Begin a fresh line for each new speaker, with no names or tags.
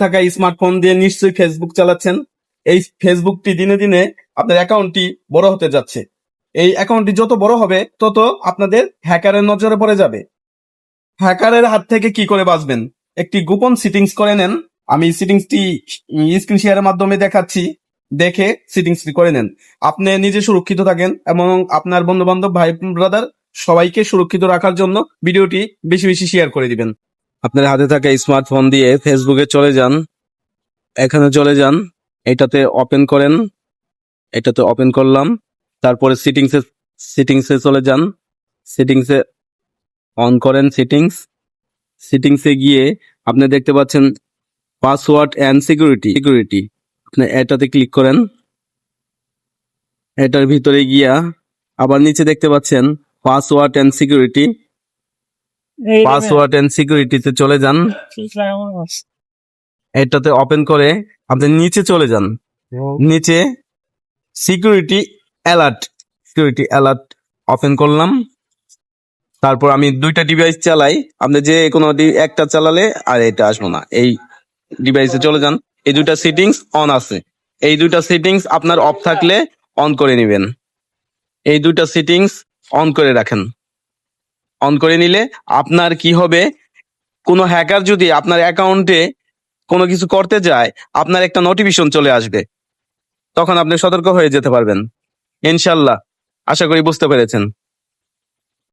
থাকা স্মার্টফোন দিয়ে নিশ্চয়ই ফেসবুক চালাচ্ছেন। এই ফেসবুকটি দিনে দিনে আপনার অ্যাকাউন্টটি বড় হতে যাচ্ছে। এই অ্যাকাউন্টটি যত বড় হবে তত আপনাদের হ্যাকারের নজরে পড়ে যাবে। হ্যাকারের হাত থেকে কি করে বাঁচবেন? একটি গোপন সেটিংস করে নেন। আমি সেটিংসটি স্ক্রিন শেয়ারের মাধ্যমে দেখাচ্ছি, দেখে সেটিংসটি করে নেন। আপনি নিজে সুরক্ষিত থাকেন এবং আপনার বন্ধু বান্ধব, ভাই ব্রাদার সবাইকে সুরক্ষিত রাখার জন্য ভিডিওটি বেশি বেশি শেয়ার করে দিবেন। আপনার হাতে থাকা স্মার্টফোন দিয়ে ফেসবুকে চলে যান, এখানে চলে যান, এটাতে ওপেন করেন, এটাতে ওপেন করলাম। তারপরে সেটিংসে চলে যান, সেটিংসে অন করেন সেটিংসে গিয়ে আপনি দেখতে পাচ্ছেন পাসওয়ার্ড অ্যান্ড সিকিউরিটি। আপনি এটাতে ক্লিক করেন। এটার ভিতরে গিয়া আবার নিচে দেখতে পাচ্ছেন পাসওয়ার্ড অ্যান্ড সিকিউরিটিতে চলে যান। এটাতে ওপেন করে আপনি নিচে চলে যান, নিচে সিকিউরিটি অ্যালার্ট ওপেন করলাম। তারপর আমি দুইটা ডিভাইস চালাই, আপনি যে কোনো একটা চালালে আর এটা আসবো না। এই ডিভাইসে চলে যান, এই দুইটা সেটিংস অন আছে, এই দুইটা সেটিংস আপনার অফ থাকলে অন করে নেবেন। এই দুইটা সেটিংস অন করে রাখেন। অন করে নিলে আপনার কি হবে, কোনো হ্যাকার যদি আপনার অ্যাকাউন্টে কোনো কিছু করতে যায়, আপনার একটা নোটিফিকেশন চলে আসবে, তখন আপনি সতর্ক হয়ে যেতে পারবেন। ইনশাল্লাহ, আশা করি বুঝতে পেরেছেন।